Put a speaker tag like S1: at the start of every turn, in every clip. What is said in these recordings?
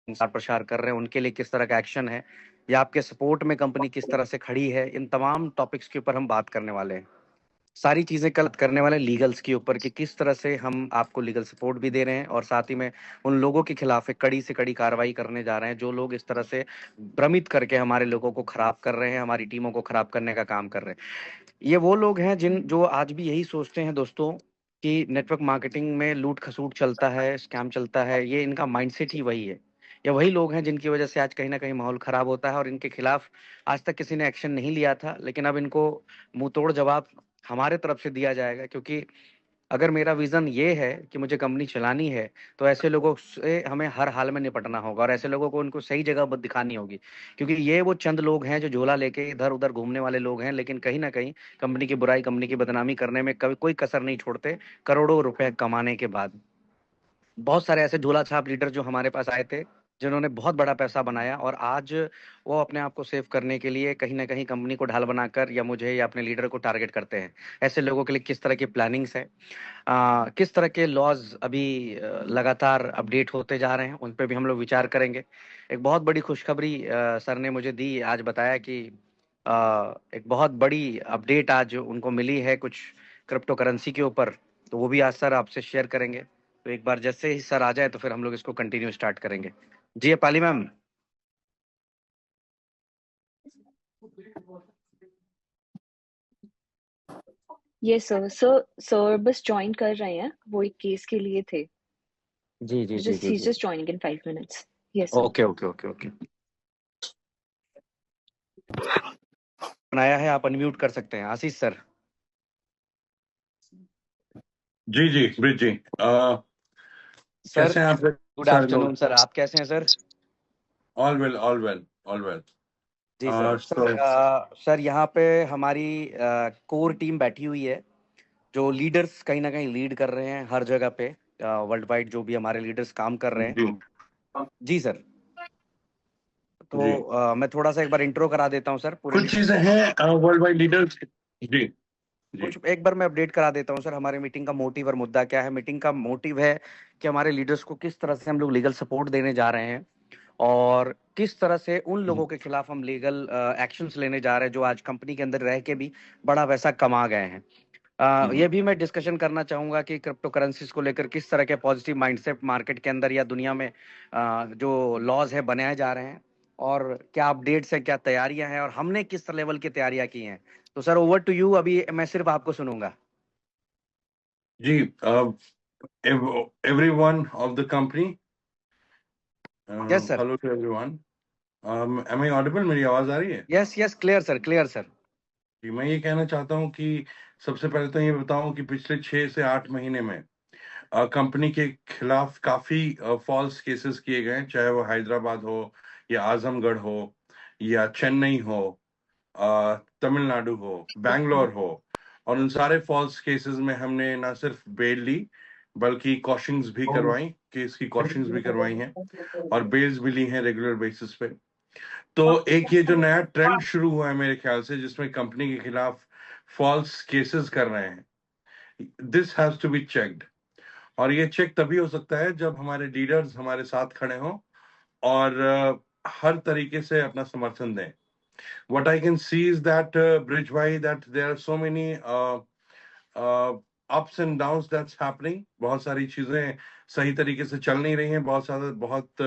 S1: प्रचार प्रसार कर रहे हैं उनके लिए किस तरह का एक्शन है, या आपके सपोर्ट में कंपनी किस तरह से खड़ी है, इन तमाम टॉपिक्स के ऊपर हम बात करने वाले हैं। सारी चीजें कल करने वाले लीगल्स के ऊपर कि किस तरह से हम आपको लीगल सपोर्ट भी दे रहे हैं, और साथ ही में उन लोगों के खिलाफ एक कड़ी से कड़ी कार्रवाई करने जा रहे हैं जो लोग इस तरह से भ्रमित करके हमारे लोगों को खराब कर रहे हैं, हमारी टीमों को खराब करने का काम कर रहे हैं। ये वो लोग हैं जिन जो आज भी यही सोचते हैं दोस्तों कि नेटवर्क मार्केटिंग में लूट खसूट चलता है, स्कैम चलता है। ये इनका माइंडसेट ही वही है। ये वही लोग हैं जिनकी वजह से आज कहीं ना कहीं माहौल खराब होता है, और इनके खिलाफ आज तक किसी ने एक्शन नहीं लिया था, लेकिन अब इनको मुंह तोड़ जवाब हमारे तरफ से दिया जाएगा। क्योंकि अगर मेरा विजन ये है कि मुझे कंपनी चलानी है, तो ऐसे लोगों से हमें हर हाल में निपटना होगा, और ऐसे लोगों को उनको सही जगह पर दिखानी होगी। क्योंकि ये वो चंद लोग हैं जो झोला लेके इधर उधर घूमने वाले लोग हैं, लेकिन कहीं ना कहीं कंपनी की बुराई, कंपनी की बदनामी करने में कभी कोई कसर नहीं छोड़ते, करोड़ों रुपए कमाने के बाद। बहुत सारे ऐसे झोला छाप लीडर जो हमारे पास आए थे, जिन्होंने बहुत बड़ा पैसा बनाया, और आज वो अपने आप को सेव करने के लिए कहीं ना कहीं कंपनी को ढाल बनाकर या मुझे या अपने लीडर को टारगेट करते हैं। ऐसे लोगों के लिए किस तरह की प्लानिंग्स है, किस तरह के लॉज अभी लगातार अपडेट होते जा रहे हैं, उन पे भी हम लोग विचार करेंगे। एक बहुत बड़ी खुशखबरी सर ने मुझे दी, आज बताया कि एक बहुत बड़ी अपडेट आज उनको मिली है कुछ क्रिप्टो करेंसी के ऊपर। तो वो भी आज सर आपसे शेयर करेंगे। तो एक बार जैसे ही सर आ जाए तो फिर हम लोग इसको कंटिन्यू स्टार्ट करेंगे। जी पाली मैम।
S2: ये सर सर सर बस ज्वाइन कर रहे हैं, वो एक केस के लिए थे।
S1: जी जी जी
S2: जस्ट
S1: जी
S2: ही
S1: जी।
S2: Just joining in 5 minutes। Yes sir.
S1: Okay okay okay okay. बनाया है, आप अनम्यूट कर सकते हैं आशीष सर।
S3: जी जी ब्रिज जी,
S1: सर
S3: कैसे हैं आप
S1: गुड
S3: सारे लोग?
S1: आफ्टरनून सर, आप कैसे हैं sir?
S3: All well all well all well.
S1: जी सर।
S3: तो
S1: सर यहाँ पे हमारी कोर टीम बैठी हुई है, जो लीडर्स कहीं ना कहीं लीड कर रहे हैं हर जगह पे, वर्ल्ड वाइड जो भी हमारे लीडर्स काम कर रहे
S3: जी
S1: हैं। जी सर।
S3: जी,
S1: तो मैं थोड़ा सा एक बार इंट्रो करा देता हूँ सर पूरे
S3: कुछ चीजें हैं वर्ल्ड वाइड लीडर्स। जी जी
S1: कुछ एक बार मैं अपडेट करा देता हूँ सर, हमारे मीटिंग का मोटिव और मुद्दा क्या है। मीटिंग का मोटिव है कि हमारे लीडर्स को किस तरह से हम लोग लीगल सपोर्ट देने जा रहे हैं, और किस तरह से उन लोगों के खिलाफ हम लीगल एक्शंस लेने जा रहे हैं जो आज कंपनी के अंदर रह के भी बड़ा पैसा कमा गए हैं। ये भी मैं डिस्कशन करना चाहूंगा कि क्रिप्टो करेंसीज को लेकर किस तरह के पॉजिटिव माइंडसेट मार्केट के अंदर या दुनिया में जो लॉज है बनाए जा रहे हैं, और क्या अपडेट्स है, क्या तैयारियां हैं, और हमने किस लेवल की तैयारियां की हैं। तो सर ओवर टू यू, अभी मैं सिर्फ आपको सुनूंगा।
S3: जी। Every one of the company,
S1: yes sir.
S3: Hello to everyone. Am I audible? मेरी आवाज आ रही है?
S1: Yes yes, clear sir, clear sir.
S3: जी, मैं ये कहना चाहता हूँ कि सबसे पहले तो ये बताऊं कि पिछले 6 से 8 महीने में कंपनी के खिलाफ काफी फॉल्स केसेस किए गए हैं, चाहे वो हैदराबाद हो या आजमगढ़ हो या चेन्नई हो, तमिलनाडु हो, बैंगलोर हो। और उन सारे फॉल्स केसेस में हमने ना सिर्फ बेल ली, बल्कि कॉशिंग्स भी करवाई, केस की कॉशिंग्स भी करवाई हैं, और बेल्स भी ली हैं रेगुलर बेसिस पे। तो एक ये जो नया ट्रेंड शुरू हुआ है मेरे ख्याल से, जिसमें कंपनी के खिलाफ फॉल्स केसेस कर रहे हैं, this has to be checked. और ये चेक तभी हो सकता है जब हमारे लीडर्स हमारे साथ खड़े हों और हर तरीके से अपना समर्थन दें। What I can see is that Bridge Bhai, that there are so many ups and downs that's happening. बहुत सारी चीजें सही तरीके से चल नहीं रही हैं, बहुत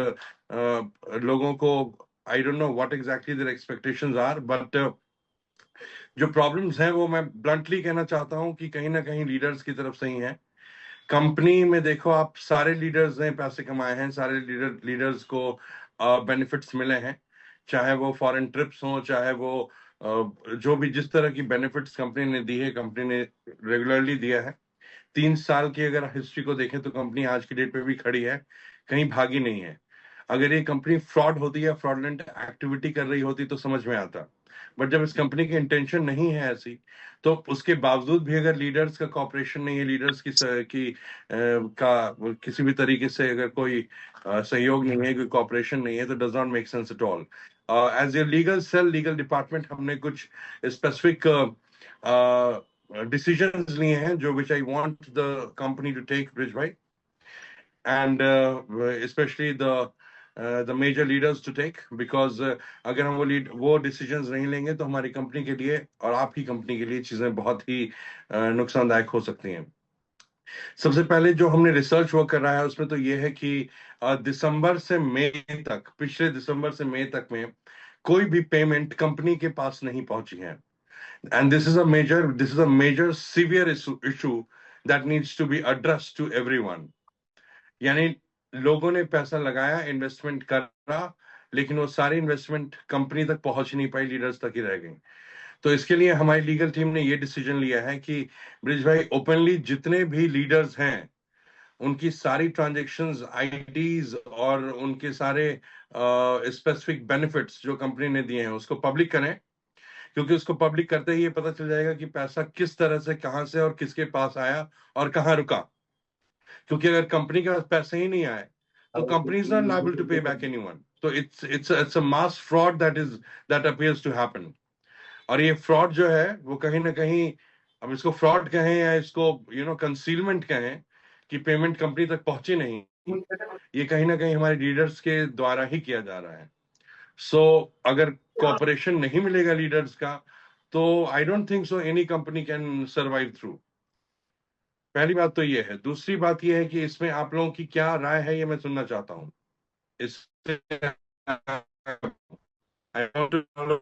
S3: लोगों को I don't know what exactly their expectations are, but जो प्रॉब्लम्स हैं वो मैं ब्लंटली कहना चाहता हूँ कि कहीं ना कहीं लीडर्स की तरफ से ही है। कंपनी में देखो आप, सारे लीडर्स ने पैसे कमाए हैं, सारे लीडर्स को बेनिफिट्स मिले हैं, चाहे वो फॉरेन ट्रिप्स हो, चाहे वो जो भी जिस तरह की बेनिफिट्स कंपनी ने दी है, कंपनी ने रेगुलरली दिया है। 3 साल की अगर हिस्ट्री को देखें तो कंपनी आज की डेट पे भी खड़ी है, कहीं भागी नहीं है। अगर ये कंपनी फ्रॉड होती या फ्रॉडलेंट एक्टिविटी कर रही होती तो समझ में आता, बट जब इस कंपनी की इंटेंशन नहीं है ऐसी, तो उसके बावजूद भी अगर लीडर्स का कॉपरेशन नहीं है, लीडर्स का किसी भी तरीके से अगर कोई सहयोग नहीं है, कोई कॉपरेशन नहीं है, तो does not make sense at all. As a legal cell, legal department, हमने कुछ स्पेसिफिक decisions लिए हैं जो which I want the company to take, Bridge भाई, and especially the the major leaders to take, because अगर हम वो decisions नहीं लेंगे तो हमारी कंपनी के लिए और आपकी कंपनी के लिए चीजें बहुत ही नुकसानदायक हो सकती हैं। सबसे पहले जो हमने रिसर्च वर्क कर रहा है उसमें तो ये है कि दिसंबर से मई तक, पिछले दिसंबर से मई तक में कोई भी पेमेंट कंपनी के पास नहीं पहुंची है। And this is a major severe issue that needs to be addressed to everyone. यानी लोगों ने पैसा लगाया, इन्वेस्टमेंट करा, लेकिन वो सारी इन्वेस्टमेंट कंपनी तक पहुंच नहीं पाई, लीडर्स तक ही रह गई। तो इसके लिए हमारी लीगल टीम ने ये डिसीजन लिया है कि ब्रिज भाई, ओपनली जितने भी लीडर्स हैं उनकी सारी ट्रांजेक्शन्स, आईडीज और उनके सारे स्पेसिफिक बेनिफिट्स जो कंपनी ने दिए हैं उसको पब्लिक करें, क्योंकि उसको पब्लिक करते ही ये पता चल जाएगा कि पैसा किस तरह से, कहां से और किसके पास आया और कहां रुका। क्योंकि अगर कंपनी के पास पैसे ही नहीं आए तो company is not liable to pay back anyone. तो it's a mass fraud that appears to happen. और ये फ्रॉड जो है वो कहीं ना कहीं, अब इसको फ्रॉड कहें या इसको कंसीलमेंट कहें कि पेमेंट कंपनी तक पहुंची नहीं, ये कहीं ना कहीं हमारे लीडर्स के द्वारा ही किया जा रहा है। सो अगर कोऑपरेशन नहीं मिलेगा लीडर्स का तो I don't think so any company can survive through. पहली बात तो ये है। दूसरी बात ये है कि इसमें आप लोगों की क्या राय है ये मैं सुनना चाहता हूँ। इससे I want to know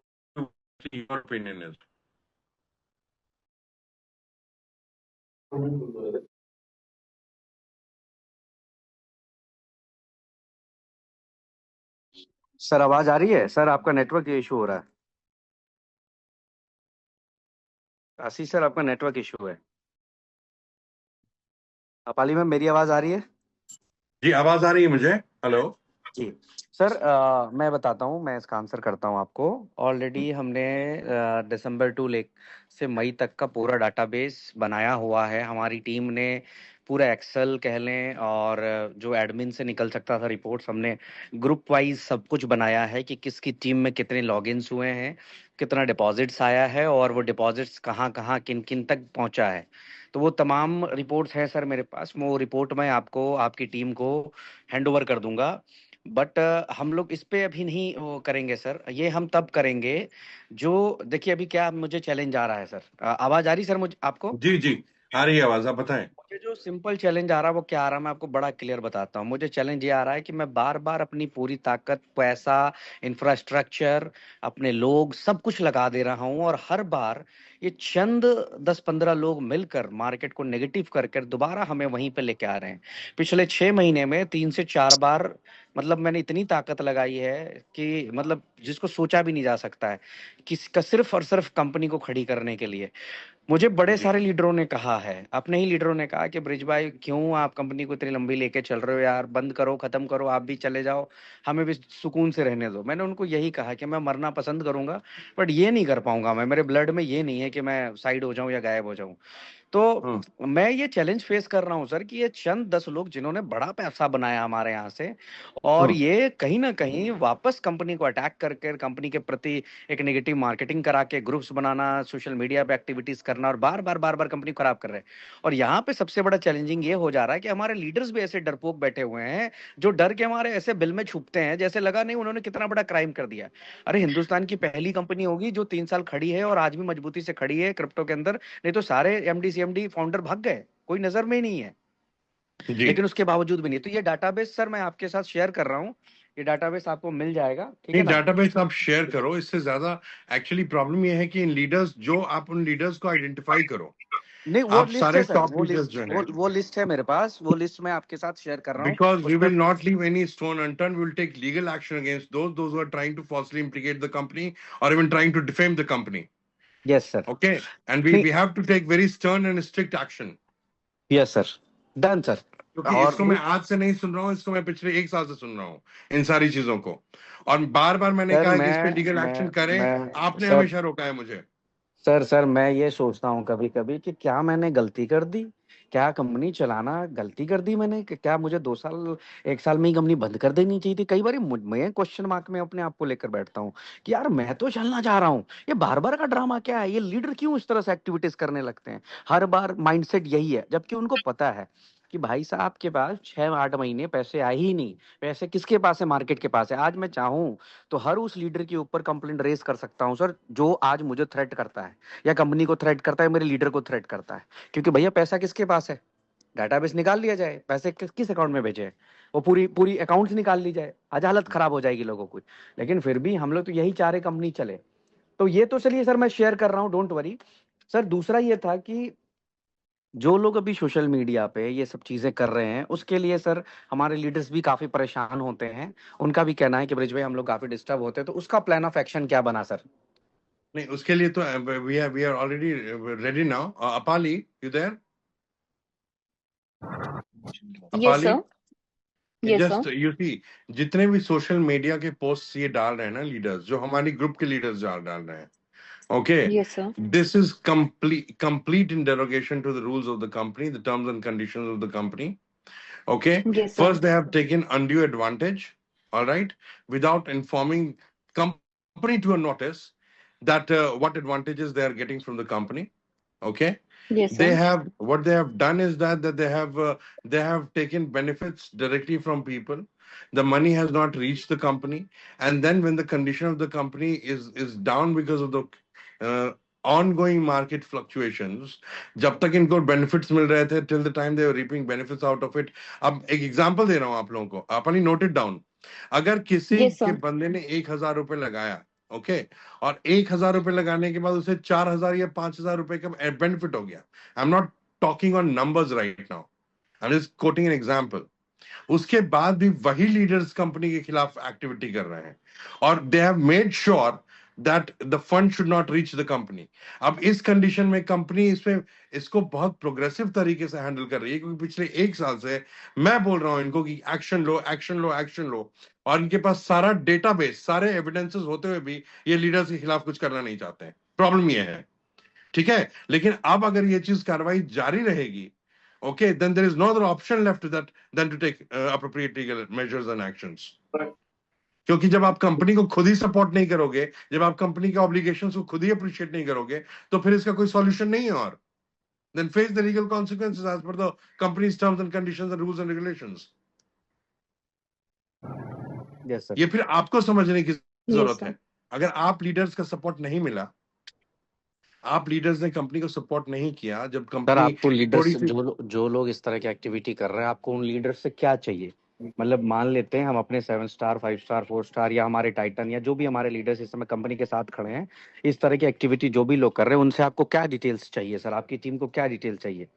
S3: your opinion is.
S1: Sir आवाज आ रही है? सर आपका नेटवर्क इशू हो रहा है। आशीष सर, आपका नेटवर्क इशू है। अपाली मैम, मेरी आवाज आ रही है?
S3: जी, आवाज आ रही है मुझे। हेलो
S1: जी सर, मैं बताता हूँ, मैं इसका आंसर करता हूँ आपको। ऑलरेडी हमने दिसंबर टू ले से मई तक का पूरा डाटाबेस बनाया हुआ है। हमारी टीम ने पूरा एक्सेल कह लें, और जो एडमिन से निकल सकता था रिपोर्ट्स, हमने ग्रुप वाइज सब कुछ बनाया है कि किसकी टीम में कितने लॉगिन्स हुए हैं, कितना डिपॉजिट्स आया है, और वो डिपॉजिट्स कहाँ कहाँ किन किन तक पहुंचा है। तो वो तमाम रिपोर्ट्स हैं सर मेरे पास। वो रिपोर्ट मैं आपको, आपकी टीम को हैंड ओवर कर दूंगा। बट हम लोग इस पे अभी नहीं वो करेंगे सर, ये हम तब करेंगे जो, देखिए अभी क्या मुझे चैलेंज आ रहा है सर। आवाज आ रही सर मुझे आपको?
S3: जी जी, आ रही है आवाज, आप बताएं।
S1: मुझे जो सिंपल चैलेंज आ रहा है वो क्या आ रहा है, मैं आपको बड़ा क्लियर बताता हूँ। मुझे चैलेंज ये आ रहा है कि मैं बार बार अपनी पूरी ताकत, पैसा, इंफ्रास्ट्रक्चर, अपने लोग, सब कुछ लगा दे रहा हूँ, और हर बार ये चंद 10-15 लोग मिलकर मार्केट को नेगेटिव कर दोबारा हमें वहीं पे लेके आ रहे हैं। पिछले 6 महीने में 3 से 4 बार, मतलब मैंने इतनी ताकत लगाई है कि मतलब जिसको सोचा भी नहीं जा सकता है, किसका, सिर्फ और सिर्फ कंपनी को खड़ी करने के लिए। मुझे बड़े
S3: जी
S1: सारे लीडरों ने कहा है, अपने ही लीडरों ने कहा कि ब्रिज भाई, क्यों आप कंपनी को इतनी लंबी लेके चल रहे हो यार, बंद करो, खत्म करो, आप भी चले जाओ, हमें भी सुकून से रहने दो। मैंने उनको यही कहा कि मैं मरना पसंद करूंगा, बट ये नहीं कर पाऊंगा मैं, मेरे ब्लड में ये नहीं है कि मैं साइड हो जाऊं या गायब हो जाऊं। तो
S3: हम्म
S1: मैं ये चैलेंज फेस कर रहा हूं सर कि ये चंद 10 लोग जिन्होंने बड़ा पैसा बनाया हमारे यहाँ से, और
S3: हम्म
S1: ये कहीं ना कहीं वापस कंपनी को अटैक करके कंपनी के प्रति एक नेगेटिव मार्केटिंग करा के ग्रुप्स बनाना, सोशल मीडिया पे एक्टिविटीज करना, और बार बार कंपनी को खराब कर रहे हैं। और यहाँ पे सबसे बड़ा चैलेंजिंग ये हो जा रहा है कि हमारे लीडर्स भी ऐसे डरपोक बैठे हुए हैं, जो डर के हमारे ऐसे बिल में छुपते हैं जैसे लगा नहीं उन्होंने कितना बड़ा क्राइम कर दिया। अरे हिंदुस्तान की पहली कंपनी होगी जो 3 साल खड़ी है और आज भी मजबूती से खड़ी है क्रिप्टो के अंदर, नहीं तो सारे एमडी सीएमडी फाउंडर भाग गए, कोई नजर में ही नहीं है।
S3: जी।
S1: लेकिन उसके बावजूद भी नहीं। तो ये डाटाबेस सर मैं आपके साथ शेयर कर रहा हूँ, ये डाटाबेस आपको मिल जाएगा, ठीक
S3: नहीं,
S1: है ना?
S3: डाटाबेस आप शेयर करो, इससे ज्यादा एक्चुअली प्रॉब्लम ये है कि इन लीडर्स, जो आप उन लीडर्स को आइडेंटिफाई करो।
S1: नहीं, वो
S3: आप
S1: लिस्ट है
S3: सारे
S1: सर,
S3: टॉप
S1: वो
S3: लीडर्स
S1: लिस्ट,
S3: जो हैं,
S1: वो लिस्ट है मेरे पास, वो लिस्ट मैं आपके साथ शेयर कर रहा हूँ।
S3: because we
S1: उस पर
S3: will not leave any stone unturned, we will take legal action against those who are trying to falsely implicate the company or even trying to defame the company.
S1: Yes sir.
S3: Okay, and
S1: नहीं,
S3: we have to take very stern and strict action.
S1: Yes sir, done sir.
S3: क्योंकि
S1: और
S3: इसको मैं आज से नहीं सुन रहा हूँ, इसको मैं पिछले 1 साल से सुन रहा हूँ, इन सारी चीजों को। और बार बार मैंने
S1: सर
S3: कहा कि इस पे लीगल एक्शन करें,
S1: मैं
S3: आपने
S1: सर,
S3: हमेशा रोका है मुझे।
S1: सर मैं ये सोचता हूँ कभी कभी कि क्या मैंने गलती कर दी, क्या कंपनी चलाना गलती कर दी मैंने, कि क्या मुझे 2 साल, 1 साल में ही कंपनी बंद कर देनी चाहिए थी? कई बार मैं क्वेश्चन मार्क में अपने आप को लेकर बैठता हूँ कि यार मैं तो चलना चाह रहा हूँ, ये बार बार का ड्रामा क्या है, ये लीडर क्यों इस तरह से एक्टिविटीज करने लगते हैं, हर बार माइंडसेट यही है, जबकि उनको पता है कि भाई साहब के पास 6-8 महीने पैसे आए ही नहीं। पैसे किसके पास है? मार्केट के पास है। आज मैं चाहूँ तो हर उस लीडर के ऊपर कंप्लेंट रेज कर सकता हूँ सर, जो आज मुझे थ्रेट करता है या कंपनी को थ्रेट करता है, मेरे लीडर को थ्रेट करता है। क्योंकि भैया पैसा किसके पास है? डाटाबेस निकाल लिया जाए, पैसे किस अकाउंट में भेजे हैं, वो पूरी पूरी अकाउंट्स निकाल ली जाए, आज हालत खराब हो जाएगी लोगों की। लेकिन फिर भी हम लोग तो यही चाह रहे कंपनी चले। तो ये तो चलिए सर मैं शेयर कर रहा हूँ, डोंट वरी। सर दूसरा ये था कि जो लोग अभी सोशल मीडिया पे ये सब चीजें कर रहे हैं, उसके लिए सर हमारे लीडर्स भी काफी परेशान होते हैं। उनका भी कहना है कि ब्रिज भाई हम लोग काफी डिस्टर्ब होते हैं, तो उसका प्लान ऑफ एक्शन क्या बना सर?
S3: नहीं, उसके लिए तो we are already ready now. Apali, you there?
S2: Yes
S3: Apali,
S2: sir. Yes
S3: just
S2: sir.
S3: You see, जितने भी सोशल मीडिया के पोस्ट ये डाल रहे हैं ना लीडर्स, जो हमारी ग्रुप के लीडर्स डाल रहे हैं, okay,
S2: yes sir.
S3: this is complete in derogation to the rules of the company, the terms and conditions of the company. Okay,
S2: yes sir.
S3: first they have taken undue advantage, all right, without informing company to a notice that what advantages they are getting from the company. Okay,
S2: yes
S3: they
S2: sir.
S3: have, what they have done is that they have taken benefits directly from people. The money has not reached the company, and then when the condition of the company is down because of the uh, ongoing market fluctuations, जब तक इनको benefits मिल रहे थे, till the time they were reaping benefits out of it. अब एक example दे रहा हूं आप लोगों को, आपने note it down. अगर किसी
S2: यस
S3: के
S2: सर।
S3: बंदे ने 1,000 रुपए लगाया, ओके, और 1,000 रुपए लगाने के बाद उसे 4,000 या 5,000 रुपए का बेनिफिट हो गया, I am not talking on numbers right now, I am just coating an example. उसके बाद भी वही लीडर्स कंपनी के खिलाफ एक्टिविटी कर रहे हैं, और they have made sure that the fund should not reach the company. अब इस कंडीशन में कंपनी इसको बहुत प्रोग्रेसिव तरीके से हैंडल कर रही है, क्योंकि पिछले 1 साल से मैं बोल रहा हूं इनको कि एक्शन लो, एक्शन लो, एक्शन लो, और इनके पास सारा डेटाबेस, सारे एविडेंसेस होते हुए भी ये लीडर्स के खिलाफ कुछ करना नहीं चाहते हैं। प्रॉब्लम ये है, ठीक है। लेकिन अब अगर ये चीज कार्रवाई जारी रहेगी, okay, then there is no other option left to that than to take appropriate legal measures and actions. क्योंकि जब आप कंपनी को खुद ही सपोर्ट नहीं करोगे, जब आप कंपनी के ऑब्लिगेशंस को खुद ही अप्रिशिएट नहीं करोगे, तो फिर इसका कोई सॉल्यूशन नहीं है। और then face the legal consequences as per the company's terms and conditions and rules and regulations.
S1: Yes sir.
S3: ये फिर आपको समझने की
S2: यस
S3: जरूरत
S2: सर।
S3: है। अगर आप लीडर्स का सपोर्ट नहीं मिला, आप लीडर्स ने कंपनी को सपोर्ट नहीं किया, जब
S1: सर
S3: कंपनी
S1: आपको लीडर
S3: थोड़ी
S1: से
S3: सी,
S1: जो लोग इस तरह की एक्टिविटी कर रहे हैं, आपको उन लीडर से क्या चाहिए? मतलब मान लेते हैं हम अपने 7 स्टार, 5 स्टार, 4 स्टार या हमारे टाइटन या जो भी हमारे लीडर्स इस समय कंपनी के साथ खड़े हैं, इस तरह की एक्टिविटी जो भी लोग कर रहे हैं, उनसे आपको क्या डिटेल्स चाहिए सर? आपकी टीम को क्या डिटेल चाहिए?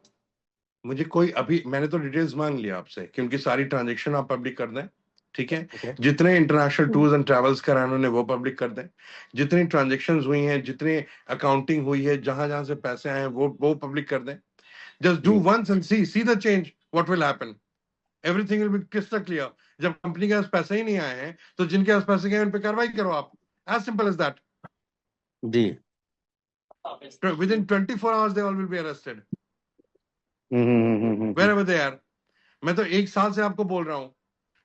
S3: मुझे कोई, अभी मैंने तो डिटेल्स मांग लिया आपसे कि उनकी सारी ट्रांजेक्शन आप पब्लिक कर दें, ठीक है।
S1: Okay.
S3: जितने इंटरनेशनल टूर्स एंड ट्रैवल्स कराए उन्होंने वो पब्लिक कर दें, जितनी ट्रांजेक्शन्स हुई हैं, जितनी अकाउंटिंग हुई है, जहां जहां से पैसे आए हैं, वो पब्लिक कर दें। जस्ट डू
S1: जी।
S3: Once and see the change, what will happen, everything will be crystal clear. जब कंपनी के पास पैसे ही नहीं आए हैं, तो जिनके पास पैसे गए उन पे कार्रवाई करो आप, एज सिंपल एज दैट।
S1: जी।
S3: Within 24 hours they all will be arrested
S1: hmm.
S3: Wherever they are. मैं तो 1 साल से आपको बोल रहा हूं।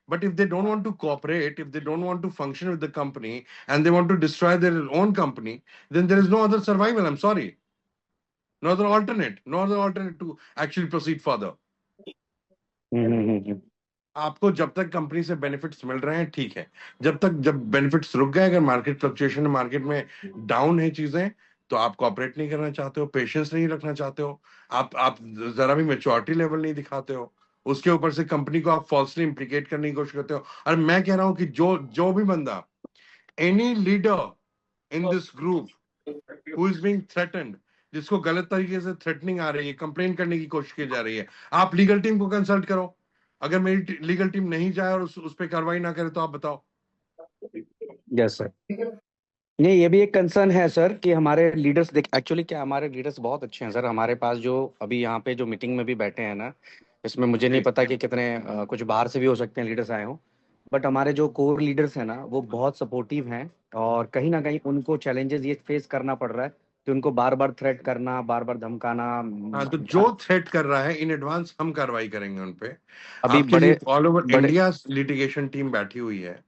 S3: But if they don't want to cooperate, if they don't want to function with the company and they want to destroy their own company, then there is no other survival. I'm sorry. No other alternate to actually proceed further.
S1: हम्म।
S3: आपको जब तक company से benefits मिल रहे हैं, ठीक है। जब benefits रुक गए, अगर मार्केट फ्लक्चुएशन, मार्केट में डाउन है चीजें, तो आप कॉपरेट नहीं करना चाहते हो, पेशेंस नहीं रखना चाहते हो, आप जरा भी मेच्योरिटी लेवल नहीं दिखाते हो, उसके ऊपर से कंपनी को आप फॉल्सली इम्प्लीकेट करने की कोशिश करते हो। और मैं कह रहा हूं कि जो भी बंदा, any leader in this group who is being threatened, जिसको गलत तरीके से थ्रेटनिंग आ रही है, कंप्लेन करने की कोशिश की जा रही है, आप लीगल टीम को कंसल्ट करो। अगर मेरी लीगल टीम नहीं जाए और उस पर कार्रवाई ना करे, तो आप बताओ।
S1: Yes sir. नहीं, ये भी एक कंसर्न है सर कि हमारे लीडर्स देख, एक्चुअली क्या हमारे लीडर्स बहुत अच्छे हैं सर। हमारे पास जो अभी यहाँ पे जो मीटिंग में भी बैठे हैं ना, इसमें मुझे नहीं पता कि कितने कुछ बाहर से भी हो सकते हैं लीडर्स आए हों, बट हमारे जो कोर लीडर्स हैं ना, वो बहुत सपोर्टिव हैं। और कहीं ना कहीं उनको चैलेंजेस ये फेस करना पड़ रहा है कि उनको बार बार थ्रेट करना, बार बार धमकाना।
S3: हाँ, तो जो थ्रेट कर रहा है, इन एडवांस हम कार्रवाई करेंगे उन पे।
S1: अभी
S3: आपके
S1: बड़े
S3: लिए ऑल ओवर
S1: बड़े
S3: इंडिया लिटिगेशन टीम बैठी हुई है।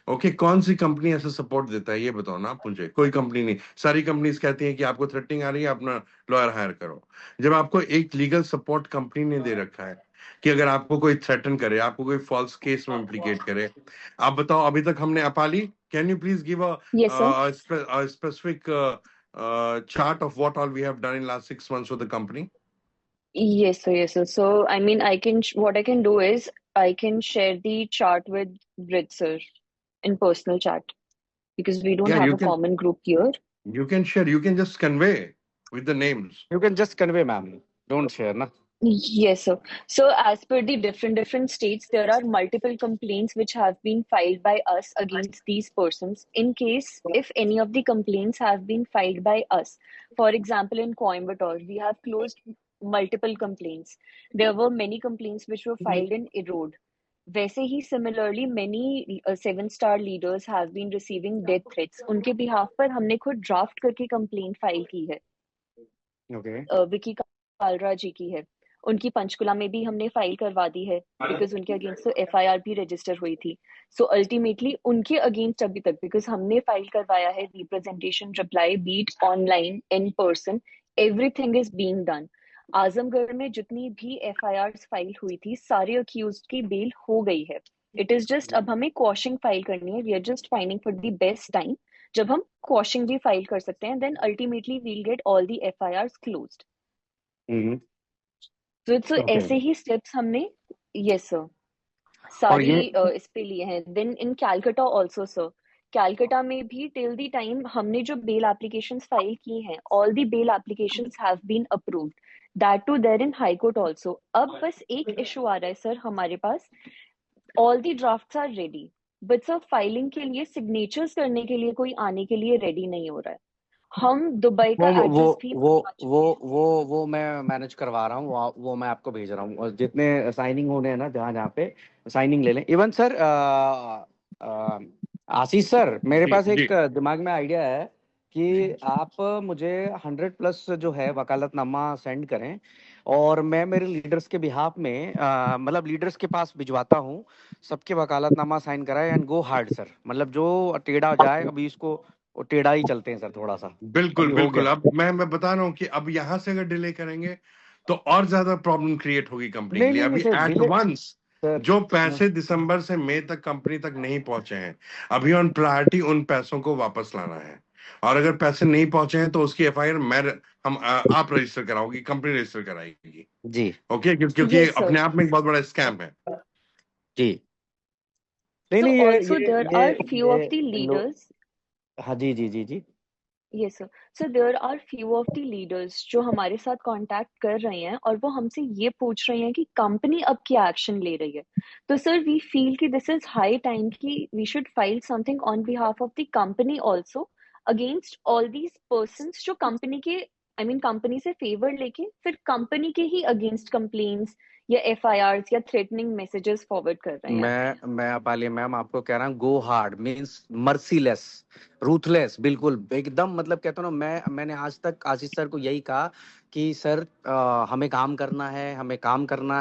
S3: ओके, कौन सी कंपनी ऐसा सपोर्ट देता है, ये बताओ ना आप मुझे। कोई कंपनी नहीं। सारी कंपनीज कहती हैं कि आपको थ्रेटनिंग आ रही है, अपना लॉयर हायर करो। जब आपको एक लीगल सपोर्ट कंपनी ने दे रखा है, कि अगर आपको कोई थ्रेटन करे, आपको कोई फॉल्स केस में इम्प्लीकेट करे। आप बताओ, अभी तक हमने Apali, can you please give
S2: Yes, sir.
S3: a specific chart of what all we have done in last 6 months with the company?
S2: Yes, sir. Yes, sir. So, I mean, what I can do is I can share the chart with Brit, sir, in personal chat because we don't
S3: Yeah,
S2: have
S3: you
S2: a
S3: can
S2: common group here.
S3: share, you can just convey with the names.
S1: You can just convey, ma'am. Don't share, na.
S2: Yes, sir. So, as per the different states, there are multiple complaints which have been filed by us against these persons. In case if any of the complaints have been filed by us, for example, in Coimbatore, we have closed multiple complaints. There were many complaints which were filed in Erode. वैसे ही similarly many 7-star leaders have been receiving death threats. उनके behalf पर हमने खुद draft करके complaint file की है.
S1: Okay.
S2: Vicky Kalra जी की है. उनकी पंचकुला में भी हमने फाइल करवा दी है बिकॉज उनके अगेंस्ट तो एफआईआर भी रजिस्टर हुई थी. सो अल्टीमेटली उनके अगेंस्ट अभी तक बिकॉज हमने फाइल करवाया है representation reply be it online in person everything is being done. Azamgarh में जितनी भी एफआईआर फाइल हुई थी सारे अक्यूज्ड की बेल हो गई है. इट इज जस्ट अब हमें क्वॉशिंग फाइल करनी है. We are just finding for the best time जब हम क्वॉशिंग भी फाइल कर सकते हैं. Then ultimately we'll get all the FIR closed.
S1: Hmm.
S2: तो
S1: Okay.
S2: ऐसे ही स्टेप्स हमने यस सर
S1: और
S2: सारी
S1: ये
S2: इस पे लिए हैं. Then in Calcutta also sir, Calcutta में भी टिल द टाइम हमने जो बेल एप्लीकेशंस फाइल की हैं all the bail applications have been approved. That too there in high court also. अब बस एक इशू आ रहा है सर हमारे पास. All the drafts are ready but sir filing के लिए सिग्नेचर्स करने के लिए कोई आने के लिए रेडी नहीं हो रहा है. हम दुबई का
S1: वो
S2: एड्रेस भी
S1: वो
S2: बनवा चुके हैं.
S1: वो मैं मैनेज करवा रहा हूँ. वो मैं आपको भेज रहा हूँ. और जितने साइनिंग होने हैं ना, जहाँ जहाँ पे साइनिंग ले लें. इवन सर, आशीष सर, मेरे
S3: जी
S1: पास
S3: जी
S1: एक दिमाग में आइडिया है कि आप मुझे 100+ जो है वकालतनामा सेंड करें और मैं मेरे लीडर्स के बिहाफ में मतलब लीडर्स के पास भिजवाता हूँ. सबके वकालतनामा साइन कराए एंड गो हार्ड सर. मतलब जो टेढ़ा जाए अभी इसको, वो टेढ़ा ही चलते हैं सर थोड़ा सा.
S3: बिल्कुल
S1: अभी हो
S3: बिल्कुल.
S1: गया.
S3: अब मैं बता रहा हूँ कि अब यहाँ से अगर डिले करेंगे तो और ज्यादा प्रॉब्लम क्रिएट होगी कंपनी के
S1: नहीं
S3: लिए.
S1: नहीं नहीं
S3: अभी
S1: sir,
S3: at
S1: delay
S3: once
S1: sir.
S3: जो पैसे दिसंबर से मई तक कंपनी तक नहीं पहुंचे हैं, अभी ऑन प्रायोरिटी उन पैसों को वापस लाना है. और अगर पैसे नहीं पहुंचे हैं तो उसकी एफआईआर आप रजिस्टर कराओगी, कंपनी रजिस्टर कराएगी.
S1: जी
S3: ओके, क्योंकि
S2: यस सर.
S3: अपने आप में एक बहुत बड़ा स्कैम है.
S1: जी. नहीं
S2: So
S1: नहीं,
S2: also there are few
S1: ये
S2: of the leaders.
S1: हाँ जी जी जी जी.
S2: Yes sir. So there are few of the leaders जो हमारे साथ कांटेक्ट कर रहे हैं और वो हमसे ये पूछ रहे हैं कि कंपनी अब क्या एक्शन ले रही है. तो सर वी फील कि दिस इज हाई टाइम कि we should file something on behalf of the company also against all these persons जो कंपनी के कंपनी से फेवर लेके फिर कंपनी के ही अगेंस्ट कंप्लेन्स या एफआईआर या थ्रेटनिंग मैसेजेस फॉरवर्ड कर रहे हैं.
S1: मैं अपाली मैम आपको कह रहा हूँ, गो हार्ड मीन्स मर्सीलेस, रूथलेस, बिल्कुल एकदम. मतलब कहता हूँ ना, मैंने आज तक आशीष सर को यही कहा कि सर हमें काम करना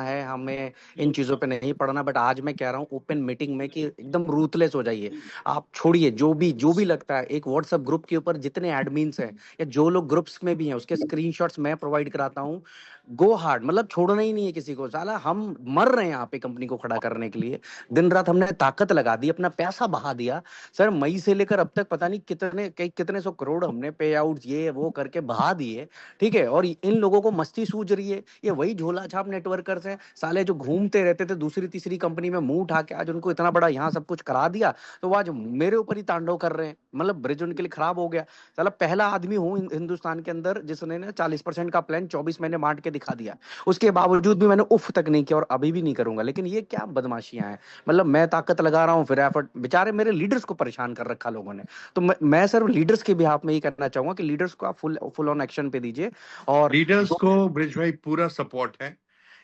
S1: है, हमें इन चीज़ों पे नहीं पड़ना. बट आज मैं कह रहा हूँ ओपन मीटिंग में कि एकदम रूथलेस हो जाइए. आप छोड़िए जो भी लगता है. एक व्हाट्सएप ग्रुप के ऊपर जितने एडमिन्स हैं या जो लोग ग्रुप्स में भी हैं उसके स्क्रीनशॉट्स मैं प्रोवाइड कराता हूँ. गो हार्ड, मतलब छोड़ना ही नहीं है किसी को. साला हम मर रहे हैं यहाँ पे कंपनी को खड़ा करने के लिए. दिन रात हमने ताकत लगा दी, अपना पैसा बहा दिया सर. मई से लेकर अब तक पता नहीं कितने सौ करोड़ हमने पे आउट ये वो करके बहा दिए. ठीक है. और इन लोगों को मस्ती सूझ रही है. ये वही झोला छाप नेटवर्कर्स हैं साले, जो घूमते रहते थे दूसरी तीसरी कंपनी में मुंह उठा के. आज उनको इतना बड़ा यहाँ सब कुछ करा दिया तो वो आज मेरे ऊपर ही तांडव कर रहे हैं. मतलब ब्रिज उनके लिए खराब हो गया. साला पहला आदमी हूँ हिंदुस्तान के अंदर जिसने ना 40% का प्लान 24 महीने बांट के दिखा दिया. उसके बावजूद भी मैंने उफ तक नहीं किया और अभी भी नहीं करूंगा. लेकिन ये क्या बदमाशियां हैं. मतलब मैं ताकत लगा रहा हूँ, फिर एफर्ट, बेचारे मेरे लीडर्स को परेशान कर रखा लोगों ने. तो मैं सर लीडर्स के बिहाफ में ही करना चाहूंगा कि लीडर्स को आप फुल ऑन एक्शन पे दीजिए. और
S3: लीडर्स को ब्रिज भाई पूरा सपोर्ट है.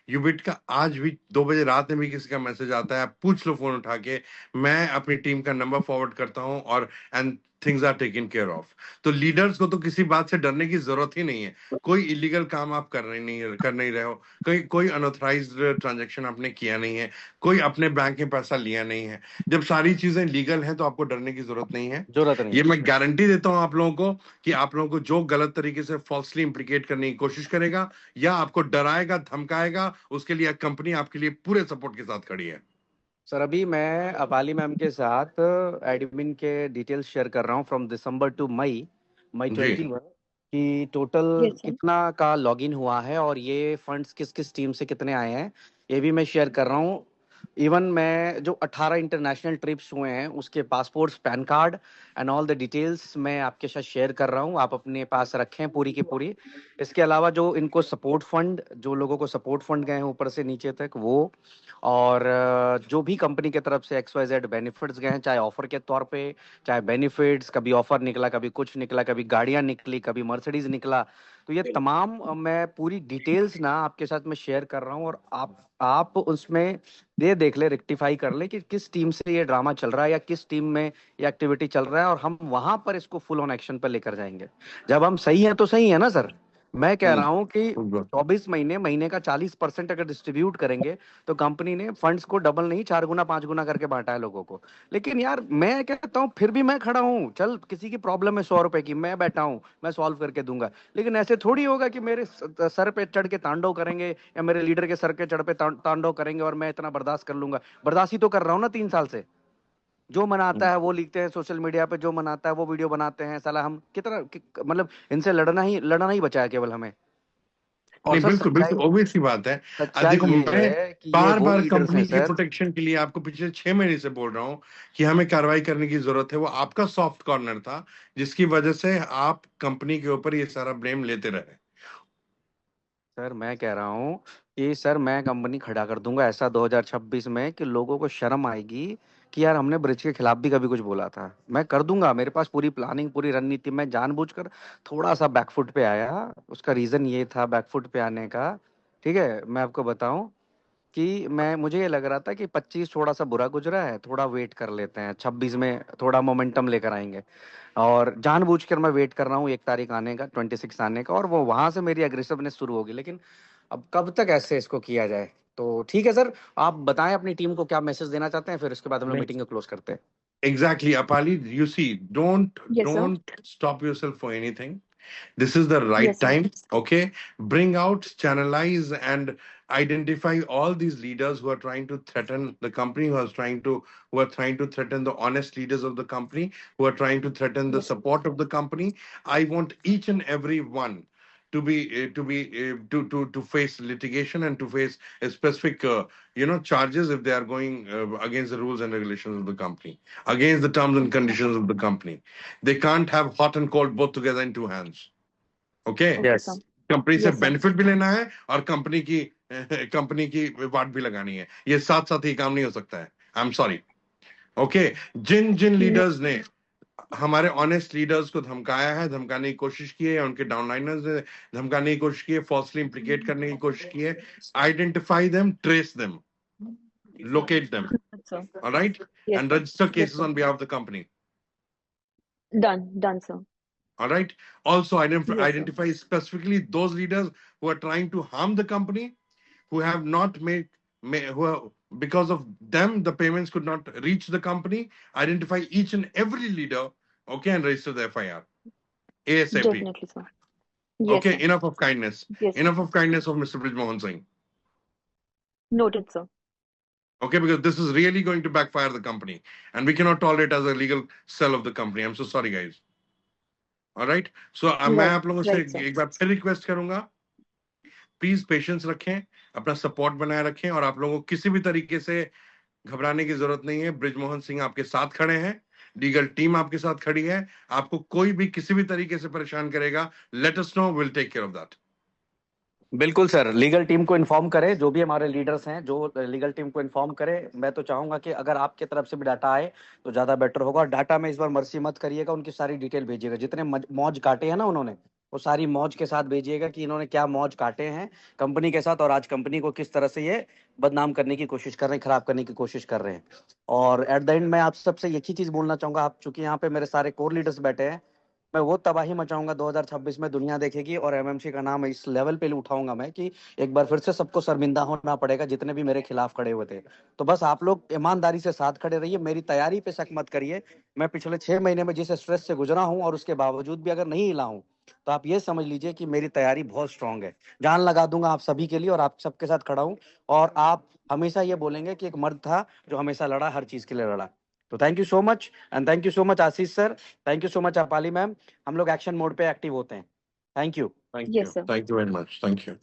S3: यूबिट का आज भी 2 बजे रात में भी किसी का मैसेज आता है, आप पूछ लो फोन उठा के. मैं अपनी टीम का नंबर फॉरवर्ड करता हूं और and things are taken care of. तो लीडर्स को तो किसी बात से डरने की जरूरत ही नहीं है। कोई इलीगल काम आप कर नहीं रहे हो, कोई अनऑथराइज्ड ट्रांजैक्शन आपने किया नहीं है, कोई अपने बैंक में पैसा लिया नहीं है। जब सारी चीजें लीगल हैं तो आपको डरने की जरूरत नहीं है।
S1: जरूरत नहीं
S3: ये
S1: है।
S3: मैं गारंटी देता हूं आप लोगों को कि आप लोगों को जो गलत तरीके से फॉल्सली इम्प्लीकेट करने की कोशिश करेगा या आपको डराएगा धमकाएगा, उसके लिए कंपनी आपके लिए पूरे सपोर्ट के साथ खड़ी है।
S1: सर अभी मैं अपाली मैम के साथ एडमिन के डिटेल्स शेयर कर रहा हूँ फ्रॉम दिसंबर टू मई
S3: जी
S1: 21 कि टोटल
S2: Yes, sir.
S1: कितना का लॉगिन हुआ है और ये फंड्स किस किस टीम से कितने आए हैं, ये भी मैं शेयर कर रहा हूँ। इवन मैं जो 18 इंटरनेशनल ट्रिप्स हुए हैं उसके passports, pan card and all the details मैं आपके साथ शेयर कर रहा हूँ, आप अपने पास रखें पूरी की पूरी। इसके अलावा जो इनको सपोर्ट फंड, जो लोगों को सपोर्ट फंड गए हैं ऊपर से नीचे तक वो, और जो भी कंपनी की तरफ से XYZ बेनिफिट्स गए हैं, चाहे ऑफर के तौर पे, चाहे बेनिफिट्स, कभी ऑफर निकला, कभी कुछ निकला, कभी गाड़ियां निकली, कभी मर्सिडीज निकला, तो ये तमाम मैं पूरी डिटेल्स ना आपके साथ में शेयर कर रहा हूँ। और आप उसमें ये देख ले, रेक्टिफाई कर ले कि किस टीम से ये ड्रामा चल रहा है या किस टीम में ये एक्टिविटी चल रहा है, और हम वहां पर इसको फुल ऑन एक्शन पर लेकर जाएंगे। जब हम सही हैं तो सही है ना सर। मैं कह रहा हूँ कि 24 महीने का 40% अगर डिस्ट्रीब्यूट करेंगे तो कंपनी ने फंड्स को डबल नहीं 4 गुना 5 गुना करके बांटा है लोगों को। लेकिन यार मैं कहता हूँ फिर भी मैं खड़ा हूँ, चल किसी की प्रॉब्लम है 100 रुपए की, मैं बैठा हूँ, मैं सॉल्व करके दूंगा। लेकिन ऐसे थोड़ी होगा कि मेरे सर पे चढ़ के तांडव करेंगे या मेरे लीडर के सर के चढ़ पे तांडव करेंगे और मैं इतना बर्दाश्त कर लूंगा। बर्दाश्त ही तो कर रहा हूँ ना 3 साल से। जो मनाता है वो लिखते हैं सोशल मीडिया पे, जो मनाता है वो वीडियो बनाते हैं, साला हम कितना मतलब इनसे लड़ना ही बचा है केवल हमें। और
S3: नहीं,
S1: सर
S3: बिल्कुल बिल्कुल ऑब्वियस सी बात है।
S1: सच्चाई
S3: देखो,
S1: ये
S3: मैं
S1: है कि ये
S3: बार
S1: वो
S3: बार
S1: लीडर्स हैं
S3: कंपनी की
S1: सर।
S3: प्रोटेक्शन के लिए आपको पिछले 6 महीने से बोल रहा हूँ कि हमें कार्रवाई करने की जरूरत है। वो आपका सॉफ्ट कॉर्नर था जिसकी वजह से आप कंपनी के ऊपर ये सारा ब्लेम लेते रहे।
S1: सर मैं कह रहा हूँ कि सर मैं कंपनी खड़ा कर दूंगा ऐसा 2026 में कि लोगों को शर्म आएगी कि यार हमने ब्रिज के खिलाफ भी कभी कुछ बोला था। मैं कर दूंगा, मेरे पास पूरी प्लानिंग, पूरी रणनीति। मैं जानबूझकर थोड़ा सा बैकफुट पे आया, उसका रीजन ये था बैकफुट पे आने का, ठीक है, मैं आपको बताऊं कि मुझे ये लग रहा था कि 25 थोड़ा सा बुरा गुजरा है, थोड़ा वेट कर लेते हैं, 26 में थोड़ा मोमेंटम लेकर आएंगे। और जानबूझकर मैं वेट कर रहा हूँ 1 तारीख आने का, 26 आने का, और वो वहां से मेरी अग्रेसिवनेस शुरू होगी। लेकिन अब कब तक ऐसे इसको किया जाए? तो ठीक है सर, आप बताएं अपनी टीम को क्या मैसेज देना चाहते हैं, फिर उसके बाद हम लोग
S3: नहीं,
S1: मीटिंग को क्लोज करते हैं।
S3: Exactly Apali, you see, don't
S2: Yes, sir.
S3: Don't stop yourself for anything. This is the right
S2: Yes, sir.
S3: time. Okay, bring out, channelize, and identify all these leaders who are trying to threaten the company, who are trying to threaten the honest leaders of the company, who are trying to threaten the
S2: Yes, sir.
S3: support of the company. I want each and every one to face litigation and to face a specific charges if they are going against the rules and regulations of the company, against the terms and conditions of the company. They can't have hot and cold both together in two hands. Okay,
S2: Okay,
S1: yes
S2: sir.
S3: Company से
S2: Yes, sir.
S3: Benefit भी लेना है और company की वाट भी लगानी है। ये साथ साथ ही काम नहीं हो सकता है। I am sorry. ओके, जिन जिन
S2: No,
S3: लीडर्स ने हमारे ऑनेस्ट लीडर्स को धमकाया है, धमकाने की कोशिश की है, या उनके डाउनलाइनर्स ने धमकाने की कोशिश की है, फॉल्सली इम्प्लीकेट करने की कोशिश की है, identify them, trace them, locate them,
S2: sir.
S3: all right,
S2: Yes,
S3: and
S2: sir.
S3: register
S2: Yes,
S3: cases
S2: sir.
S3: on behalf of the company.
S2: Done, sir.
S3: All right. Also,
S2: Yes, sir.
S3: identify specifically those leaders who are trying to harm the company, who have not who are, because of them, the payments could not reach the company. Identify each and every leader, okay, and register the FIR ASAP.
S2: Definitely, sir. Yes,
S3: Okay,
S2: sir.
S3: enough of kindness.
S2: Yes, sir.
S3: Enough of kindness of Mr. Brijmohan Singh.
S2: Noted, sir.
S3: Okay, because this is really going to backfire the company, and we cannot tolerate as a legal sell of the company. I'm so sorry, guys. All right. So मैं
S2: Right,
S3: आप लोगों से
S2: right, sir.
S3: एक बार फिर request करूंगा, please patience रखें, अपना support बनाए रखें, और आप लोगों को किसी भी तरीके से घबराने की जरूरत नहीं है। बृजमोहन सिंह आपके साथ खड़े हैं, लीगल टीम आपके साथ खड़ी है। आपको कोई भी किसी भी तरीके से परेशान करेगा, let us know, will take care of that.
S1: बिल्कुल सर, लीगल टीम को इन्फॉर्म करें, जो भी हमारे लीडर्स हैं, जो लीगल टीम को इन्फॉर्म करें। मैं तो चाहूंगा कि अगर आपके तरफ से भी डाटा आए तो ज्यादा बेटर होगा। और डाटा में इस बार मर्सी मत करिएगा, उनकी सारी डिटेल भेजिएगा, जितने मौज काटे हैं ना उन्होंने, वो सारी मौज के साथ भेजिएगा कि इन्होंने क्या मौज काटे हैं कंपनी के साथ, और आज कंपनी को किस तरह से ये बदनाम करने की कोशिश कर रहे हैं, खराब करने की कोशिश कर रहे हैं। और एट द एंड मैं आप सबसे एक ही चीज बोलना चाहूंगा, आप चूंकि यहाँ पे मेरे सारे कोर लीडर्स बैठे हैं, मैं वो तबाही मचाऊंगा 2026 में, दुनिया देखेगी, और एमएमसी का नाम इस लेवल पे उठाऊंगा मैं कि एक बार फिर से सबको शर्मिंदा होना पड़ेगा जितने भी मेरे खिलाफ खड़े हुए थे। तो बस आप लोग ईमानदारी से साथ खड़े रहिए, मेरी तैयारी पे शक मत करिए। मैं पिछले 6 महीने में जिस स्ट्रेस से गुजरा हूं और उसके बावजूद भी अगर नहीं हिला हूं, तो आप ये समझ लीजिए कि मेरी तैयारी बहुत स्ट्रांग है। जान लगा दूंगा आप सभी के लिए, और आप सबके साथ खड़ा हूं। और आप हमेशा ये बोलेंगे कि एक मर्द था जो हमेशा लड़ा, हर चीज के लिए लड़ा। तो thank you so much, and thank you so much Ashish sir, thank you so much Apali ma'am. हम लोग एक्शन मोड पे एक्टिव होते हैं। Thank you.
S3: Thank
S2: Yes,
S3: you,
S2: sir.
S3: Thank you very much, thank you.